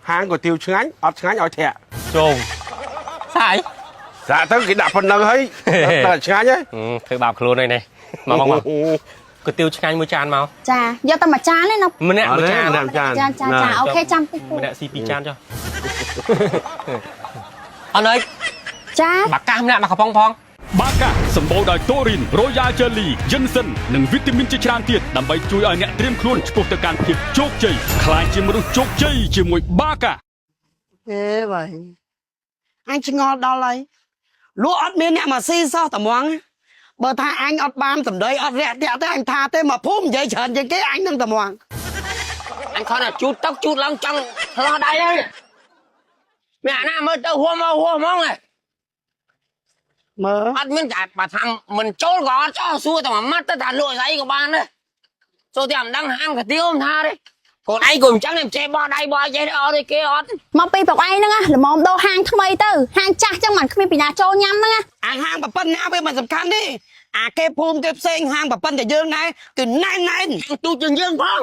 ហាងก๋วยเตี๋ยวឆ្ងាញ់អត់ឆ្ងាញ់ឲ្យធាក់ចូលសាយសាទៅគេដាក់ប៉ុណ្ណឹងហើយតែឆ្ងាញ់ហើយធ្វើបាបខ្លួនហើយនេះមកก๋วยเตี๋ยวឆ្ងាញ់មួយចានមកចាយកតែមួយចានទេណាម្នាក់មួយចានចាអូខេចាំតិចម្នាក់ស៊ី2ចានចុះអត់អើយចាបាកាសម្នាក់មកកំប៉ុងផងបាកាសម្បូរដោយតូរីន Royal Jelly យិនសិននិងវីតាមីនជាច្រើនទៀតដើម្បីជួយឲ្យអ្នកត្រៀមខ្លួនឆ្ពោះទៅកាន់ភាពជោគជ័យខ្លាចជាមនុស្សជោគជ័យជាមួយបាកាអេបាយអញឆ្ងល់ដល់ហើយលក់អត់មានអ្នកមកស៊ីសោះត្មងបើថាអញអត់បានសម្ដីអត់រាក់ទាក់ទេអញថាទេមកភូមិនិយាយច្រើនជាងគេអញនឹងត្មងអញខំតែជូតទឹកជូតឡើងចង់ឆ្លោះដៃហើយមានអាណាមើលទៅហួមមកហួមហ្មងមើលអត់មានតែបើថាមិនចូលក៏អត់ចោលសួរតែមួយម៉ាត់ទៅថាលក់ស្អីក៏បានដែរចូលតែមិនដឹងហាងកាទៀវមិនថាទេកូនឯងក៏មិនចឹងទេចេះបោះដៃបោះចេះអត់ទេគេអត់មកពីប្រឯងហ្នឹងល្មមដោហាងថ្មីទៅហាងចាស់ចឹងមិនគ្មានពីណាចូលញ៉ាំហ្នឹងអាហាងប្រពន្ធណាវាមិនសំខាន់ទេអាគេភូមិគេផ្សេងហាងប្រពន្ធតែយើងដែរគឺណែនទូជាងយើងផង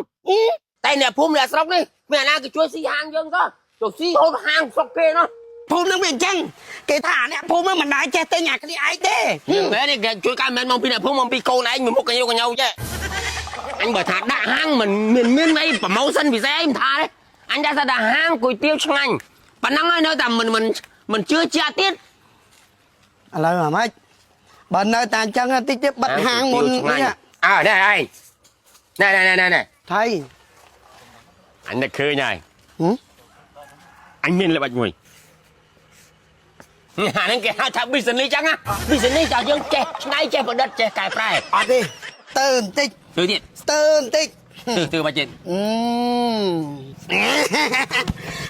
តែអ្នកភូមិអ្នកស្រុកនេះមានអាណាគេជួយស៊ីហាងយើងទៅចូលស៊ីហូបហាងស្រុកគេនោះភូមិនឹងវាអញ្ចឹងគេថាអ្នកភូមិមិនដែរចេះទិញអាគ្នាឯងទេមែនទេគេជួយការមិនមកពីអ្នកភូមិមកពីកូនឯងមួយមុខកញ្ញូចេះអញបើថាដាក់ហាងមិនមានអីប្រម៉ូសិនពិសេសអីមិនថាទេអញដាក់ថាហាងก๋วยเตี๋ยวឆ្ងាញ់ប៉ុណ្ណឹងហើយនៅតែមិនជឿជាក់ទៀតឥឡូវអាម៉េចបើនៅតែអញ្ចឹងតិចទៀតបិទហាងមុននេះនេះឯងណែថៃអញនឹកឃើញហើយអញមានល្បិចមួយអាហ្នឹងគេហៅថា business ចឹងណា business ចាយើងចេះឆ្នៃចេះប្រឌិតចេះកែប្រែអត់ទេស្ទើរបន្តិចទៅទៀតស្ទើរបន្តិចទៅបាច់ទៀត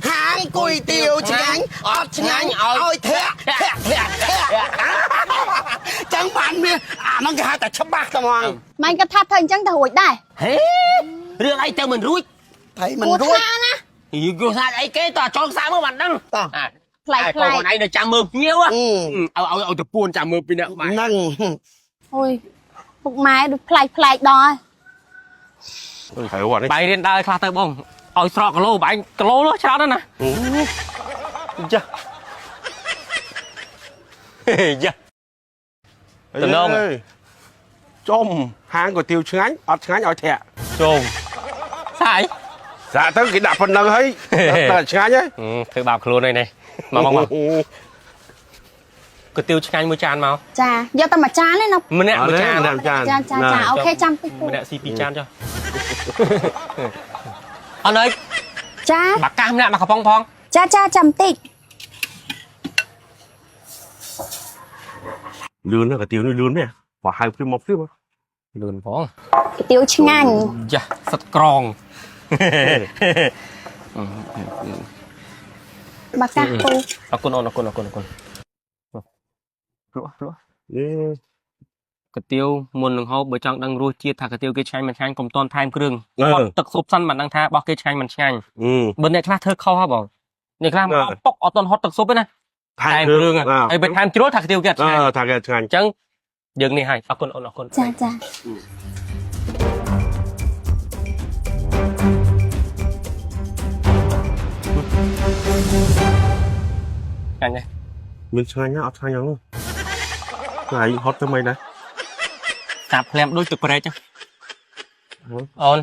ហាងก๋วยเตี๋ยวឆ្ងាញ់អត់ឆ្ងាញ់ឲ្យធាក់ចឹងបានមានអាហ្នឹងគេហៅតែច្បាស់ហ្មងមិនក៏ថាធ្វើអញ្ចឹងទៅរួចដែរហេរឿងអីទៅមិនរួចថៃមិនរួចណាយូរសាច់អីគេតចូលផ្សារមើលមិនដឹងផ្លែកូនឯងនៅចាំមើលភ្ញៀវឲ្យទៅពួនចាំមើលពីអ្នកម៉ែហ្នឹងអូយពុកម៉ែដូចផ្លែកដល់ហើយហើយបាយរៀនដើរខ្លះទៅបងឲ្យស្រកគីឡូបាយគីឡូនោះច្រើនណាស់ចាយ៉ាតំណងចំហាងก๋วยเตี๋ยวឆ្ងាញ់អត់ឆ្ងាញ់ឲ្យធាក់ចូលសាយសាទៅគេដាក់ប៉ុណ្ណឹងហើយតែឆ្ងាញ់ហើយធ្វើបាបខ្លួនហើយនេះមកก๋วยเตี๋ยวឆ្ងាញ់មួយចានមកចាយកតែមួយចានទេណាម្នាក់មួយចានចាអូខេចាំតិចម្នាក់ស៊ី2ចានចុះអត់អើយចាបាកាសម្នាក់មកកំប៉ុងផងចាចាំតិចលឿនណាកាទៀវនេះលឿនទេបើហៅព្រៀបមកព្រៀបលឿនផងកាទៀវឆ្ងាញ់ចាសិតក្រងបាកាពូអរគុណអូនអរគុណព្រោះកាទៀវមុននឹងហូបបើចង់ដឹងរសជាតិថាកាទៀវគេឆ្ងាញ់មិនឆ្ងាញ់កុំតន់ថែមគ្រឿងគាត់ទឹកស៊ុបសិនមិនដឹងថារបស់គេឆ្ងាញ់មិនឆ្ងាញ់បើអ្នកខ្លះធ្វើខុសហ៎បងអ្នកខ្លះមកប៉ុកអត់តន់ហត់ទឹកស៊ុបទេណាថែមគ្រឿងហើយបើថែមជ្រុលថាកាទៀវគេឆ្ងាញ់ថាគេឆ្ងាញ់អញ្ចឹងយើងនេះហើយអរគុណអូនអរគុណចាឆ្ងាញ់ទេមានឆ្ងាញ់ណាអត់ឆ្ងាញ់ហ្នឹងថ្ងៃហត់ទៅមិនដែរកាប់ភ្លាមដូចទឹកប្រេកចឹងអូន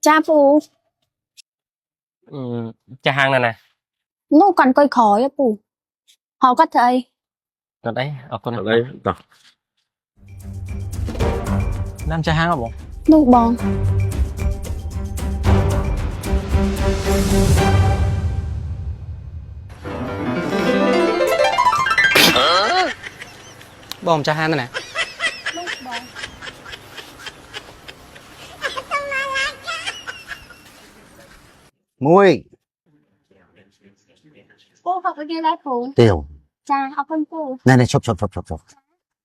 ចាពូចាហាងណានោះកាន់កុយក្រោយពូហៅគាត់ធ្វើអីអត់អីអរគុណអត់អីតោះណាំចាហាងហ៎បងនោះបងបងចាហានណាមួយពូហៅគេដែរពូទៀវចាអរគុណពូណែឈប់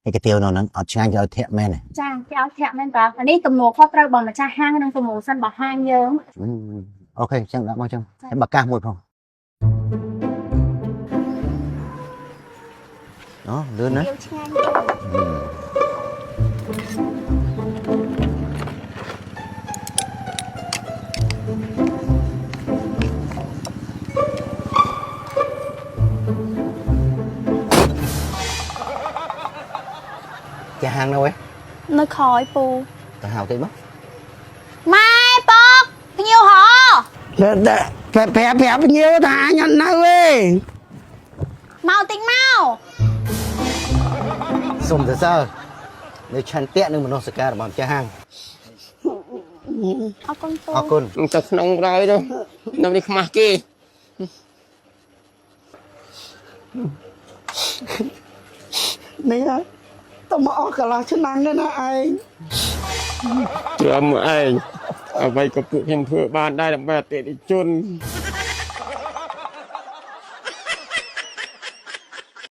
ឯកាទៀវនៅហ្នឹងអត់ឆ្ងាញ់គេឲ្យធាក់មែនទេចាគេឲ្យធាក់មែនតើអានេះទំនួលខុសត្រូវបងម្ចាស់ហាងនិងប្រម៉ូសិនរបស់ហាងយើងអូខេចឹងដាក់មកចឹងហើយបាកាសមួយផងអូលឿនណាឆ្ងាញ់ hàng đâu ấy នៅខយពូ tao hào thấy mất ម៉ែប៉កភ្ញៀវហ៎ ប្រាប់ញៀវថាអញអត់នៅទេ មកតិចមក xùm từ sơ nếu chăn tiện nhưng mà nó sẽ ca bằng cha hàng អរគុណពូ ở côn ទៅក្នុងក្រោយទៅនៅនេះខ្មាស់គេ នេះហើយតើមកអស់កន្លះឆ្នាំនេះណាឯង ត្រឹមឯងអ្វីក៏ពួកខ្ញុំធ្វើបានដែរដើម្បីអតិថិជន